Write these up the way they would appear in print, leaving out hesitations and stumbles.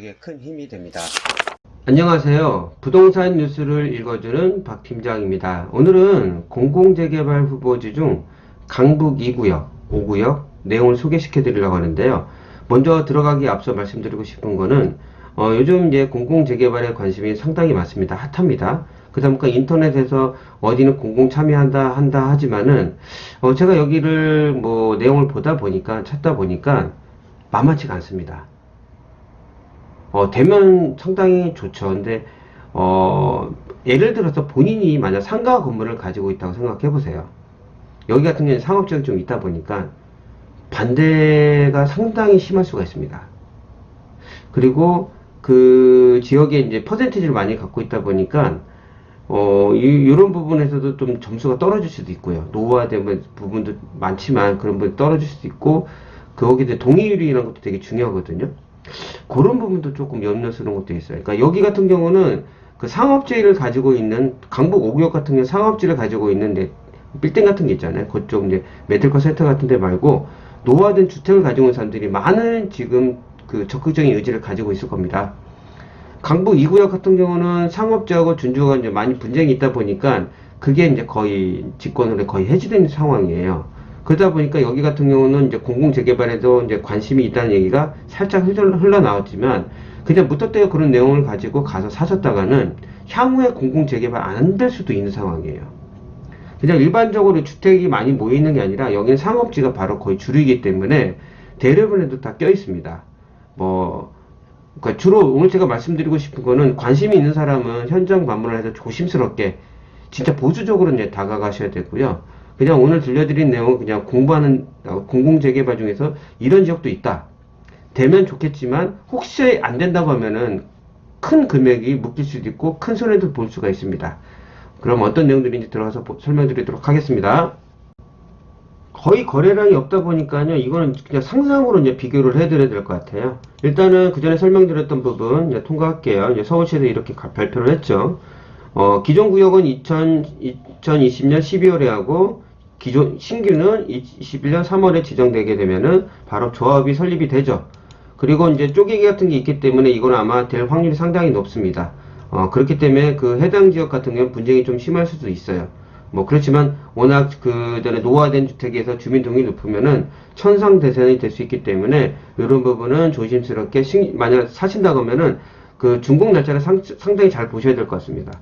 우리에게 큰 힘이 됩니다. 안녕하세요. 부동산 뉴스를 읽어주는 박 팀장입니다. 오늘은 공공재개발 후보지 중 강북 2구역, 5구역 내용을 소개시켜 드리려고 하는데요. 먼저 들어가기 앞서 말씀드리고 싶은 거는 요즘 이제 공공재개발에 관심이 상당히 많습니다. 핫합니다. 그러다 보니까 인터넷에서 어디는 공공 참여한다 하지만은 제가 여기를 뭐 내용을 찾다 보니까 만만치가 않습니다. 되면 상당히 좋죠. 근데, 예를 들어서 본인이 만약 상가 건물을 가지고 있다고 생각해 보세요. 여기 같은 경우는 상업지역이 좀 있다 보니까 반대가 상당히 심할 수가 있습니다. 그리고 그 지역에 이제 퍼센티지를 많이 갖고 있다 보니까, 이런 부분에서도 좀 점수가 떨어질 수도 있고요. 노후화된 부분도 많지만 그런 부분이 떨어질 수도 있고, 거기에 동의율이라는 것도 되게 중요하거든요. 그런 부분도 조금 염려스러운 것도 있어요. 그러니까 여기 같은 경우는 그 상업지를 가지고 있는 강북 5구역 같은 경우 상업지를 가지고 있는 빌딩 같은 게 있잖아요. 그쪽 이제 메디컬 센터 같은 데 말고 노후화된 주택을 가지고 있는 사람들이 많은 지금 그 적극적인 의지를 가지고 있을 겁니다. 강북 2구역 같은 경우는 상업지하고 준주가 이제 많이 분쟁이 있다 보니까 그게 이제 거의 집권으로 거의 해지된 상황이에요. 그러다 보니까 여기 같은 경우는 이제 공공재개발에도 이제 관심이 있다는 얘기가 살짝 흘러나왔지만 그냥 무턱대고 그런 내용을 가지고 가서 사셨다가는 향후에 공공재개발 안 될 수도 있는 상황이에요. 그냥 일반적으로 주택이 많이 모이는 게 아니라 여기는 상업지가 바로 거의 주류이기 때문에 대부분에도 다 껴 있습니다. 그러니까 주로 오늘 제가 말씀드리고 싶은 거는 관심이 있는 사람은 현장 방문을 해서 조심스럽게 진짜 보수적으로 이제 다가가셔야 되고요. 그냥 오늘 들려드린 내용은 그냥 공부하는 공공재개발 중에서 이런 지역도 있다. 되면 좋겠지만 혹시 안 된다고 하면은 큰 금액이 묶일 수도 있고 큰 손해도 볼 수가 있습니다. 그럼 어떤 내용들인지 들어가서 설명드리도록 하겠습니다. 거의 거래량이 없다 보니까요. 이거는 그냥 상상으로 이제 비교를 해드려야 될 것 같아요. 일단은 그 전에 설명드렸던 부분 이제 통과할게요. 이제 서울시에서 이렇게 발표를 했죠. 기존 구역은 2020년 12월에 하고 기존 신규는 21년 3월에 지정되게 되면은 바로 조합이 설립이 되죠. 그리고 이제 쪼개기 같은 게 있기 때문에 이건 아마 될 확률이 상당히 높습니다. 그렇기 때문에 그 해당 지역 같은 경우는 분쟁이 좀 심할 수도 있어요. 그렇지만 워낙 그 전에 노후화된 주택에서 주민 동의가 높으면은 천상대선이 될 수 있기 때문에 이런 부분은 조심스럽게 만약 사신다고 하면은 그 준공 날짜를 상당히 잘 보셔야 될 것 같습니다.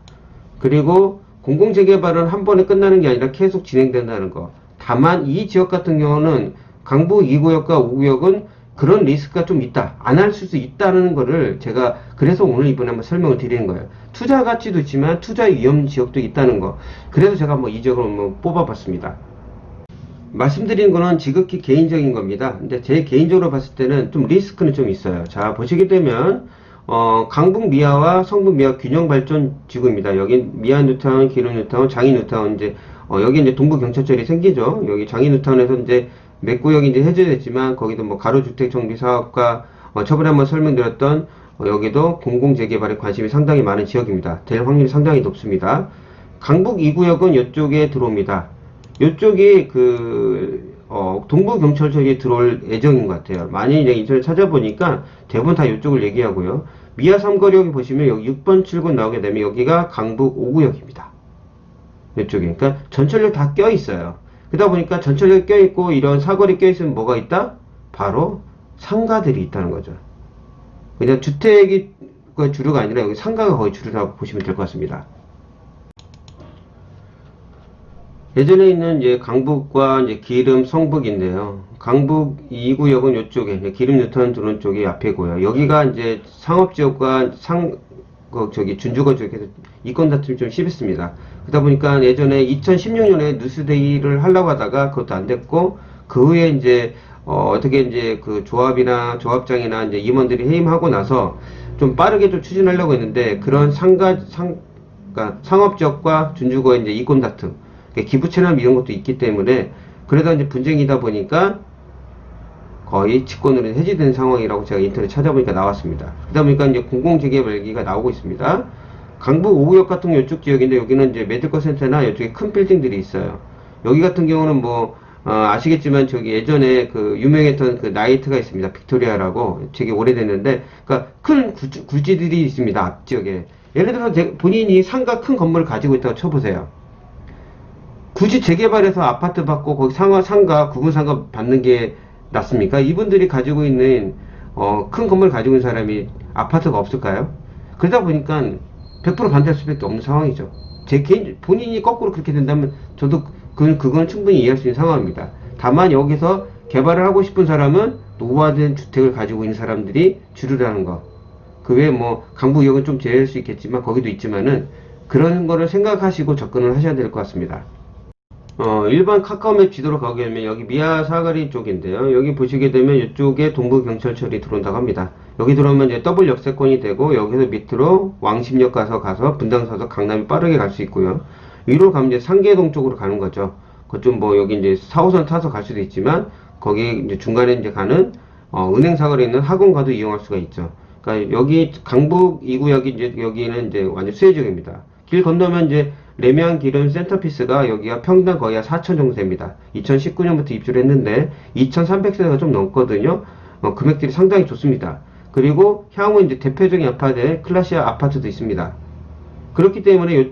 그리고 공공재개발은 한 번에 끝나는 게 아니라 계속 진행된다는 거. 다만 이 지역 같은 경우는 강북 2구역과 5구역은 그런 리스크가 좀 있다. 안 할 수도 있다는 거를 제가 그래서 오늘 이번에 한번 설명을 드리는 거예요. 투자 가치도 있지만 투자 위험 지역도 있다는 거. 그래서 제가 이 지역을 뽑아봤습니다. 말씀드린 거는 지극히 개인적인 겁니다. 근데 제 개인적으로 봤을 때는 좀 리스크는 좀 있어요. 자, 보시게 되면 강북 미아와 성북 미아 균형 발전 지구입니다. 여기 미아 뉴타운, 기름 뉴타운, 장이 뉴타운 이제 여기 이제 동부 경찰청이 생기죠. 여기 장이 뉴타운에서 이제 몇 구역이 이제 해제됐지만 거기도 가로주택 정비 사업과 저번에 한번 설명드렸던 여기도 공공재개발에 관심이 상당히 많은 지역입니다. 될 확률이 상당히 높습니다. 강북 2구역은 이쪽에 들어옵니다. 이쪽이 동부 경찰청에 들어올 예정인 것 같아요. 많이 이제 인터넷 찾아보니까 대부분 다 이쪽을 얘기하고요. 미아 3거리 보시면 여기 6번 출구 나오게 되면 여기가 강북 5구역입니다. 이쪽에. 그러니까 전철역 다 껴 있어요. 그러다 보니까 전철역 껴 있고 이런 사거리 껴 있으면 뭐가 있다? 바로 상가들이 있다는 거죠. 그냥 주택이 주류가 아니라 여기 상가가 거의 주류라고 보시면 될 것 같습니다. 예전에 있는 이제 강북과 이제 기름 성북인데요. 강북 2구역은 이쪽에 기름 뉴타운 들어오는 쪽이 앞이고요. 여기가 이제 상업지역과 준주거 쪽에서 이권 다툼이 좀 심했습니다. 그러다 보니까 예전에 2016년에 뉴스데이를 하려고 하다가 그것도 안 됐고 그 후에 이제 어떻게 이제 그 조합이나 조합장이나 이제 임원들이 해임하고 나서 좀 빠르게 좀 추진하려고 했는데 그런 그러니까 상업지역과 준주거의 이제 이권 다툼 기부채납 이런 것도 있기 때문에 그러다 이제 분쟁이다 보니까 거의 직권으로 해지된 상황이라고 제가 인터넷 찾아보니까 나왔습니다. 그러다 보니까 이제 공공재개발 얘기가 나오고 있습니다. 강북 5구역 같은 경우 이쪽 지역인데 여기는 이제 메디컬 센터나 이쪽에 큰 빌딩들이 있어요. 여기 같은 경우는 아시겠지만 저기 예전에 그 유명했던 그 나이트가 있습니다. 빅토리아라고 되게 오래됐는데, 그러니까 큰 굴지들이 있습니다. 앞지역에. 예를 들어서 본인이 상가 큰 건물을 가지고 있다고 쳐보세요. 굳이 재개발해서 아파트 받고 거기 상가, 구분 상가 받는 게 낫습니까? 이분들이 가지고 있는 큰 건물 가지고 있는 사람이 아파트가 없을까요? 그러다 보니까 100% 반대할 수밖에 없는 상황이죠. 제 개인 본인이 거꾸로 그렇게 된다면 저도 그건 충분히 이해할 수 있는 상황입니다. 다만 여기서 개발을 하고 싶은 사람은 노후화된 주택을 가지고 있는 사람들이 주류라는 거. 그 외에 뭐 강북역은 좀 제외할 수 있겠지만 거기도 있지만은 그런 거를 생각하시고 접근을 하셔야 될 것 같습니다. 일반 카카오맵 지도로 가게 되면 여기 미아 사거리 쪽인데요. 여기 보시게 되면 이쪽에 동부경찰청이 들어온다고 합니다. 여기 들어오면 이제 더블 역세권이 되고 여기서 밑으로 왕십역 가서 분당서서 강남이 빠르게 갈 수 있고요. 위로 가면 이제 상계동 쪽으로 가는 거죠. 그좀 뭐 여기 이제 4호선 타서 갈 수도 있지만 거기 이제 중간에 이제 가는 은행 사거리에 있는 학원가도 이용할 수가 있죠. 그러니까 여기 강북 2구역이 이제 여기는 이제 완전 수혜지역입니다. 길 건너면 이제 레미안 기름 센터피스가 여기가 평당 거의 한 4천 정도 됩니다. 2019년부터 입주를 했는데 2,300세대가 좀 넘거든요. 금액들이 상당히 좋습니다. 그리고 향후 이제 대표적인 아파트 클라시아 아파트도 있습니다. 그렇기 때문에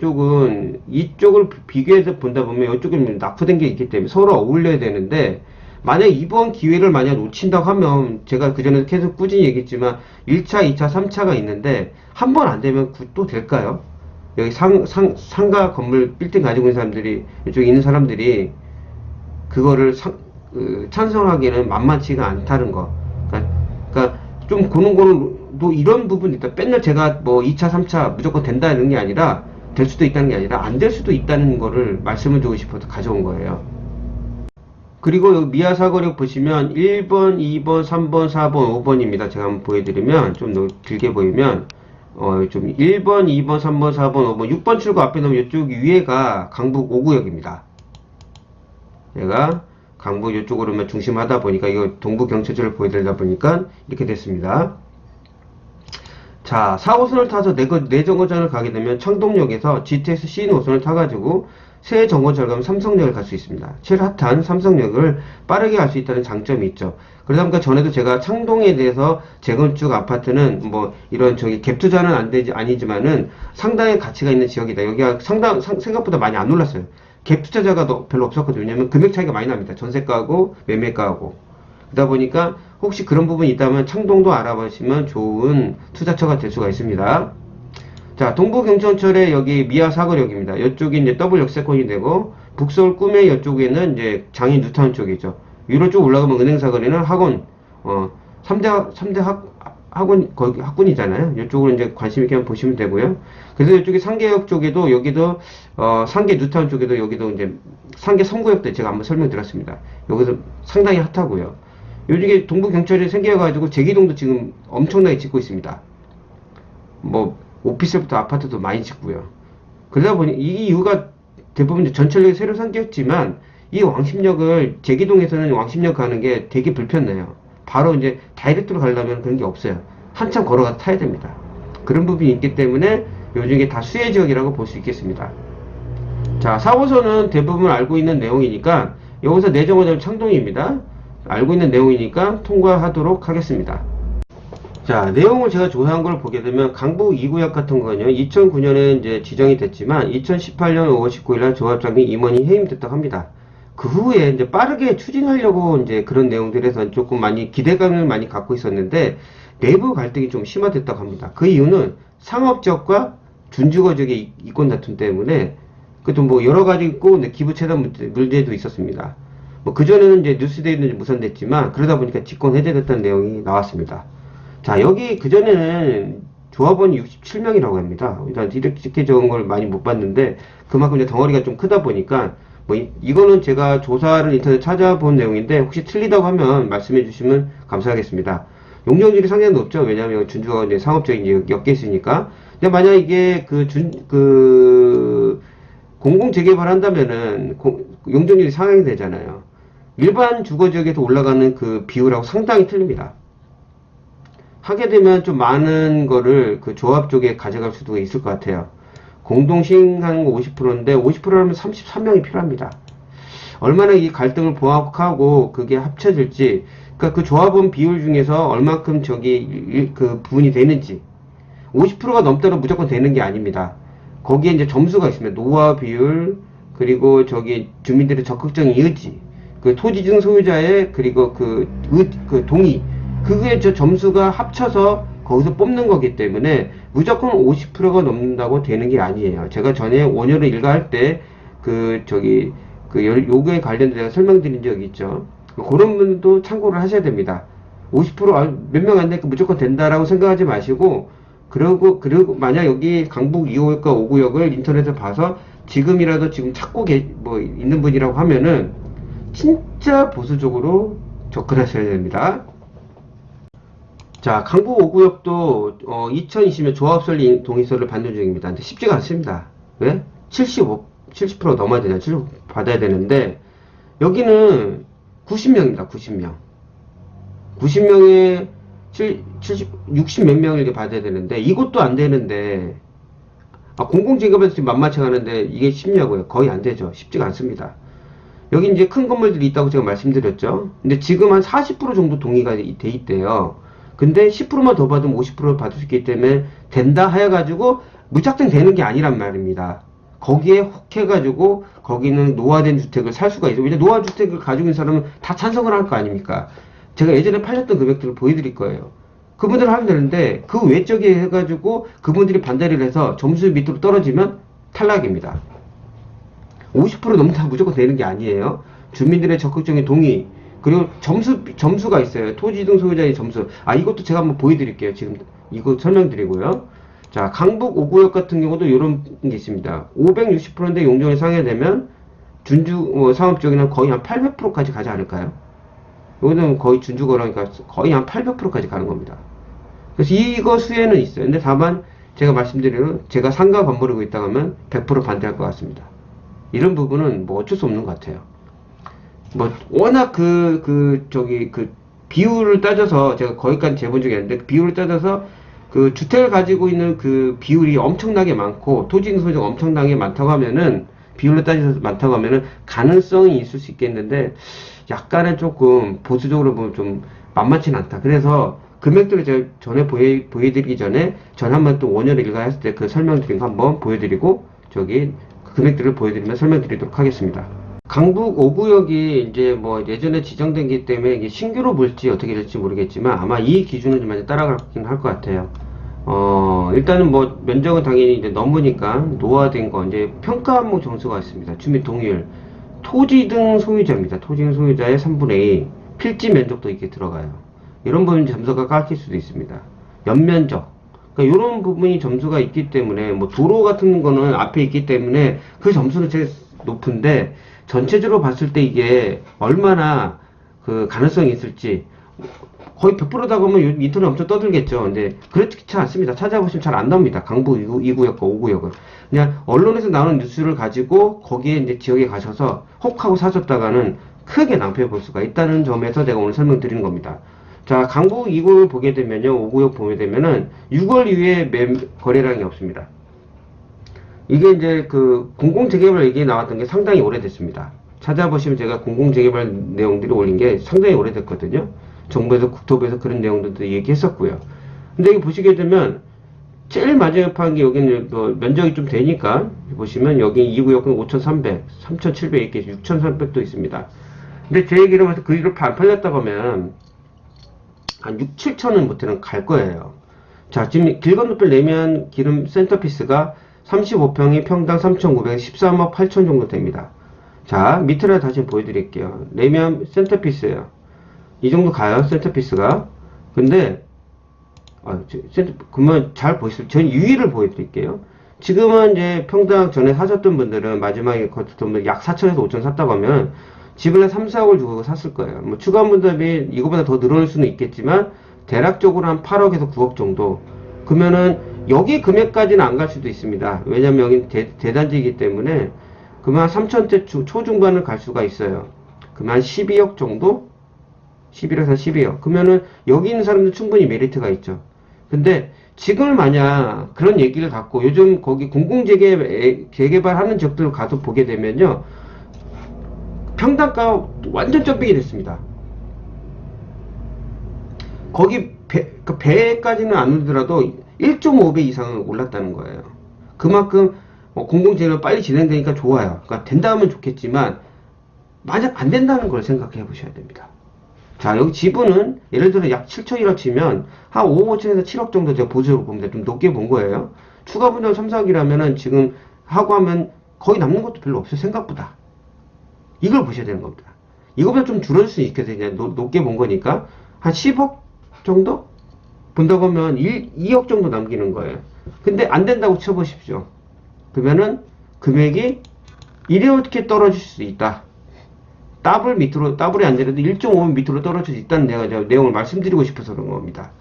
이쪽을 비교해서 본다 보면 이쪽은 낙후된 게 있기 때문에 서로 어울려야 되는데 만약 이번 기회를 만약 놓친다고 하면 제가 그전에 계속 꾸준히 얘기했지만 1차, 2차, 3차가 있는데 한 번 안 되면 또 될까요? 여기 상가 건물 빌딩 가지고 있는 사람들이 이쪽에 있는 사람들이 그거를 찬성하기는 만만치가 않다는 거. 그러니까 좀 그런 거는 또 이런 부분이 있다. 맨날 제가 뭐 2차, 3차 무조건 된다는 게 아니라 될 수도 있다는 게 아니라 안 될 수도 있다는 거를 말씀을 드리고 싶어서 가져온 거예요. 그리고 여기 미아 사거리 보시면 1번, 2번, 3번, 4번, 5번입니다. 제가 한번 보여드리면 좀 더 길게 보이면 좀 1번, 2번, 3번, 4번, 5번, 6번 출구 앞에 놓으면 이쪽 위에가 강북 5구역입니다. 얘가 강북 이쪽으로만 중심하다 보니까 이거 동부경찰서를 보여드리다 보니까 이렇게 됐습니다. 자, 4호선을 타서 내정거장을 가게 되면 창동역에서 GTX C 노선을 타가지고 새 정거장을 가면 삼성역을 갈 수 있습니다. 제일 핫한 삼성역을 빠르게 갈 수 있다는 장점이 있죠. 그러다 보니까 전에도 제가 창동에 대해서 재건축 아파트는 뭐 이런 갭 투자는 아니지만은 상당히 가치가 있는 지역이다. 여기가 생각보다 많이 안 올랐어요. 갭 투자자가 별로 없었거든요. 왜냐면 금액 차이가 많이 납니다. 전세가하고 매매가하고. 그러다 보니까 혹시 그런 부분이 있다면 창동도 알아보시면 좋은 투자처가 될 수가 있습니다. 자, 동부경천철의 여기 미아 사거리역입니다. 이쪽이 이제 더블 역세권이 되고, 북서울 꿈의 이쪽에는 이제 장인 뉴타운 쪽이죠. 위로 쭉 올라가면 은행 사거리는 학원, 3대 학원, 거기 학군이잖아요. 이쪽으로 이제 관심있게 한번 보시면 되고요. 그래서 이쪽에 상계역 쪽에도, 여기도, 상계 뉴타운 쪽에도 여기도 이제, 상계 3구역도 제가 한번 설명드렸습니다. 여기서 상당히 핫하고요. 요즘에 동부경찰이 생겨가지고 제기동도 지금 엄청나게 짓고 있습니다. 뭐, 오피스부터 아파트도 많이 짓고요. 그러다 보니 이 이유가 대부분 이제 전철역이 새로 생겼지만 이 왕십역을 제기동에서는 왕십역 가는 게 되게 불편해요. 바로 이제 다이렉트로 가려면 그런 게 없어요. 한참 걸어가서 타야 됩니다. 그런 부분이 있기 때문에 요즘에 다 수혜지역이라고 볼 수 있겠습니다. 자, 4호선은 대부분 알고 있는 내용이니까 여기서 내정거장 창동입니다. 알고 있는 내용이니까 통과하도록 하겠습니다. 자, 내용을 제가 조사한 걸 보게 되면 강북 2구역 같은 거는요, 2009년에 이제 지정이 됐지만 2018년 5월 19일 날 조합장이 임원이 해임됐다고 합니다. 그 후에 이제 빠르게 추진하려고 이제 그런 내용들에서 조금 많이 기대감을 많이 갖고 있었는데 내부 갈등이 좀 심화됐다고 합니다. 그 이유는 상업지역과 준주거 지역의 이권 다툼 때문에 그것도 뭐 여러 가지 있고 기부 체납 문제도 있었습니다. 뭐 그전에는 이제 뉴스데이는 무산됐지만 그러다 보니까 직권 해제됐다는 내용이 나왔습니다. 자, 여기 그전에는 조합원이 67명이라고 합니다. 일단 이렇게 적은 걸 많이 못 봤는데 그만큼 이제 덩어리가 좀 크다 보니까 뭐 이거는 제가 조사를 인터넷 찾아본 내용인데 혹시 틀리다고 하면 말씀해 주시면 감사하겠습니다. 용적률이 상당히 높죠. 왜냐하면 준주가 이제 상업적인 엮여 있으니까. 근데 만약 이게 공공 재개발 한다면은 용적률이 상향이 되잖아요. 일반 주거 지역에서 올라가는 그 비율하고 상당히 틀립니다. 하게 되면 좀 많은 거를 그 조합 쪽에 가져갈 수도 있을 것 같아요. 공동 시행하는 거 50%인데 50%라면 33명이 필요합니다. 얼마나 이 갈등을 봉합하고 그게 합쳐질지, 그러니까 그 조합원 비율 중에서 얼만큼 그 부분이 되는지, 50%가 넘더라도 무조건 되는 게 아닙니다. 거기에 이제 점수가 있습니다. 노화 비율, 그리고 주민들의 적극적인 의지, 그 토지증 소유자의, 그리고 그 동의, 그게 점수가 합쳐서 거기서 뽑는 거기 때문에 무조건 50%가 넘는다고 되는 게 아니에요. 제가 전에 원효를 일가할 때, 요거에 관련해서 제가 설명드린 적이 있죠. 그런 분도 참고를 하셔야 됩니다. 50%몇 명 안 되니까 무조건 된다라고 생각하지 마시고, 그리고 만약 여기 강북 2호역과 5구역을 인터넷에 봐서 지금이라도 지금 찾고 있는 분이라고 하면은 진짜 보수적으로 접근하셔야 됩니다. 자, 강북 5구역도 2020년 조합설립 동의서를 받는 중입니다. 근데 쉽지가 않습니다. 왜? 70% 넘어야 되잖아요. 70% 받아야 되는데 여기는 90명입니다. 90명. 90명에 60 몇 명을 이렇게 받아야 되는데 이것도 안 되는데 공공지급에서 지금 만만치 않은데 이게 쉽냐고요? 거의 안 되죠. 쉽지가 않습니다. 여기 이제 큰 건물들이 있다고 제가 말씀드렸죠. 근데 지금 한 40% 정도 동의가 돼 있대요. 근데 10%만 더 받으면 50% 받을 수 있기 때문에 된다 해가지고 무작정 되는 게 아니란 말입니다. 거기에 혹해가지고 거기는 노화된 주택을 살 수가 있어요. 왜냐면 노화주택을 가지고 있는 사람은 다 찬성을 할 거 아닙니까? 제가 예전에 팔렸던 금액들을 보여드릴 거예요. 그분들은 하면 되는데 그 외적에 해가지고 그분들이 반대를 해서 점수 밑으로 떨어지면 탈락입니다. 50% 넘는다고 무조건 되는 게 아니에요. 주민들의 적극적인 동의, 그리고 점수가 있어요. 토지 등 소유자의 점수. 이것도 제가 한번 보여드릴게요. 지금 이거 설명드리고요. 자, 강북 5구역 같은 경우도 이런 게 있습니다. 560%인데 용적이 상회되면 준주 상업적이나 거의 한 800%까지 가지 않을까요? 이거는 거의 준주거라니까 거의 한 800%까지 가는 겁니다. 그래서 이거 수혜는 있어요. 근데 다만 제가 말씀드리는 제가 상가 건물이고 있다고 하면 100% 반대할 것 같습니다. 이런 부분은 뭐 어쩔 수 없는 것 같아요. 워낙 비율을 따져서 제가 거기까지 재본 적이 있는데 그 비율을 따져서 그 주택을 가지고 있는 그 비율이 엄청나게 많고 토지 소유자가 엄청나게 많다고 하면은 비율로 따져서 많다고 하면은 가능성이 있을 수 있겠는데 약간은 조금 보수적으로 보면 좀 만만치는 않다. 그래서 금액들을 제가 전에 보여드리기 전에 전 한번 또 원효를 일가했을 때 그 설명드린 거 한번 보여드리고 그 금액들을 보여드리면 설명드리도록 하겠습니다. 강북 5구역이 이제 예전에 지정된 게 때문에 이게 신규로 볼지 어떻게 될지 모르겠지만 아마 이 기준을 좀 많이 따라가긴 할 것 같아요. 일단은 면적은 당연히 이제 넘으니까 노화된 거 이제 평가 항목 점수가 있습니다. 주민 동의율, 토지 등 소유자입니다. 토지 등 소유자의 3분의 2, 필지 면적도 이렇게 들어가요. 이런 부분 점수가 깎일 수도 있습니다. 연면적. 그러니까 이런 부분이 점수가 있기 때문에 도로 같은 거는 앞에 있기 때문에 그 점수는 제일 높은데 전체적으로 봤을 때 이게 얼마나 그 가능성이 있을지 거의 100%다 보면 인터넷 엄청 떠들겠죠. 근데 그렇지 않습니다. 찾아보시면 잘 안 나옵니다. 강북 2구역과 5구역은. 그냥 언론에서 나오는 뉴스를 가지고 거기에 이제 지역에 가셔서 혹하고 사셨다가는 크게 낭패 볼 수가 있다는 점에서 제가 오늘 설명드리는 겁니다. 자, 강북 2구역을 보게 되면요. 5구역 보게 되면은 6월 이후에 거래량이 없습니다. 이게 이제 그 공공재개발 얘기 나왔던 게 상당히 오래됐습니다. 찾아보시면 제가 공공재개발 내용들이 올린 게 상당히 오래됐거든요. 정부에서 국토부에서 그런 내용들도 얘기했었고요. 근데 여기 보시게 되면 제일 마지막에 파는 게 여기는 면적이 좀 되니까 보시면 여기 2구역은 5,300, 3,700 이렇게 6,300도 있습니다. 근데 제 얘기를 해서 그 위로 안 팔렸다고 하면 한 6, 7천은 못해는 갈 거예요. 자, 지금 길 건너편 내면 기름 센터피스가 35평이 평당 3,900, 13억 8천 정도 됩니다. 자, 밑으로 다시 보여드릴게요. 내면 센터피스예요. 이 정도 가요, 센터피스가. 근데 그러면 잘 보시죠. 전 유의를 보여드릴게요. 지금은 이제 평당 전에 사셨던 분들은 마지막에 걷었던 분 약 4천에서 5천 샀다고 하면 집을 한 3, 4억을 주고 샀을 거예요. 추가 분담이 이거보다 더 늘어날 수는 있겠지만 대략적으로 한 8억에서 9억 정도. 그러면은 여기 금액까지는 안 갈 수도 있습니다. 왜냐면 여긴 대단지이기 때문에 그러면 한 3천대 초중반을 갈 수가 있어요. 그러면 한 12억 정도? 11억에서 12억. 그러면은 여기 있는 사람들 충분히 메리트가 있죠. 근데 지금 만약 그런 얘기를 갖고 요즘 거기 공공재개발 하는 지역들을 가서 보게 되면요. 평당가 완전 점핑이 됐습니다. 거기 그 배까지는 안 오르더라도 1.5배 이상은 올랐다는 거예요. 그만큼 공공재개발 빨리 진행되니까 좋아요. 그러니까 된다면 좋겠지만 만약 안 된다는 걸 생각해 보셔야 됩니다. 자, 여기 지분은 예를 들어 약 7천이라고 치면 한 5억 5천에서 7억 정도 제가 보조로 봅니다. 좀 높게 본 거예요. 추가 분할 3, 4억이라면은 지금 하고 하면 거의 남는 것도 별로 없어요. 생각보다. 이걸 보셔야 되는 겁니다. 이거보다 좀 줄어들 수 있겠어요. 높게 본 거니까. 한 10억 정도? 본다고 하면 2억 정도 남기는 거예요. 근데 안 된다고 쳐보십시오. 그러면은 금액이 이렇게 떨어질 수 있다. 더블 밑으로, 더블이 안 되더라도 1.5배 밑으로 떨어질 수 있다는 내용을 말씀드리고 싶어서 그런 겁니다.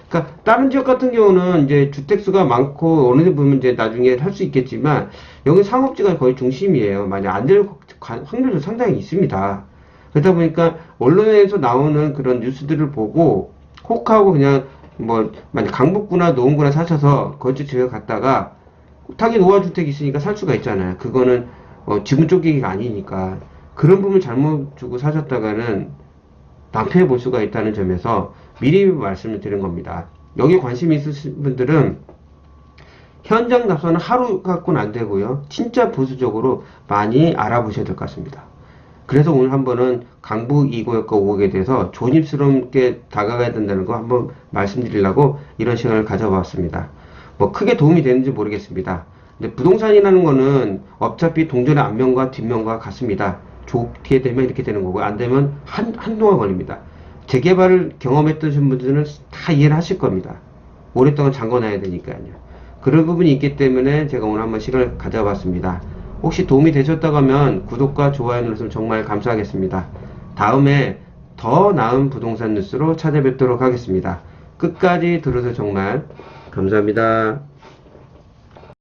그러니까 다른 지역 같은 경우는 이제 주택수가 많고 어느 정도 보면 이제 나중에 할 수 있겠지만 여기 상업지가 거의 중심이에요. 만약 안 될 확률도 상당히 있습니다. 그러다 보니까 언론에서 나오는 그런 뉴스들을 보고 혹하고 그냥 뭐 만약 강북구나 노원구나 사셔서 거주 지역에 갔다가 타기 노후주택이 있으니까 살 수가 있잖아요. 그거는 지분 쫓기기가 아니니까 그런 부분 잘못 주고 사셨다가는 낭패해 볼 수가 있다는 점에서 미리 말씀을 드린 겁니다. 여기 관심 있으신 분들은 현장 답사는 하루 갖고는 안 되고요. 진짜 보수적으로 많이 알아보셔야 될 것 같습니다. 그래서 오늘 한번은 강북 2구역과 5구역에 대해서 조심스럽게 다가가야 된다는 거 한번 말씀드리려고 이런 시간을 가져봤습니다. 뭐 크게 도움이 되는지 모르겠습니다. 근데 부동산이라는 거는 어차피 동전의 앞면과 뒷면과 같습니다. 좋게 되면 이렇게 되는 거고 안 되면 한동안 걸립니다. 재개발을 경험했던 분들은 다 이해를 하실 겁니다. 오랫동안 잠궈놔야 되니까요. 그런 부분이 있기 때문에 제가 오늘 한번 시간을 가져봤습니다. 혹시 도움이 되셨다고 하면 구독과 좋아요 눌러주시면 정말 감사하겠습니다. 다음에 더 나은 부동산 뉴스로 찾아뵙도록 하겠습니다. 끝까지 들어서 정말 감사합니다.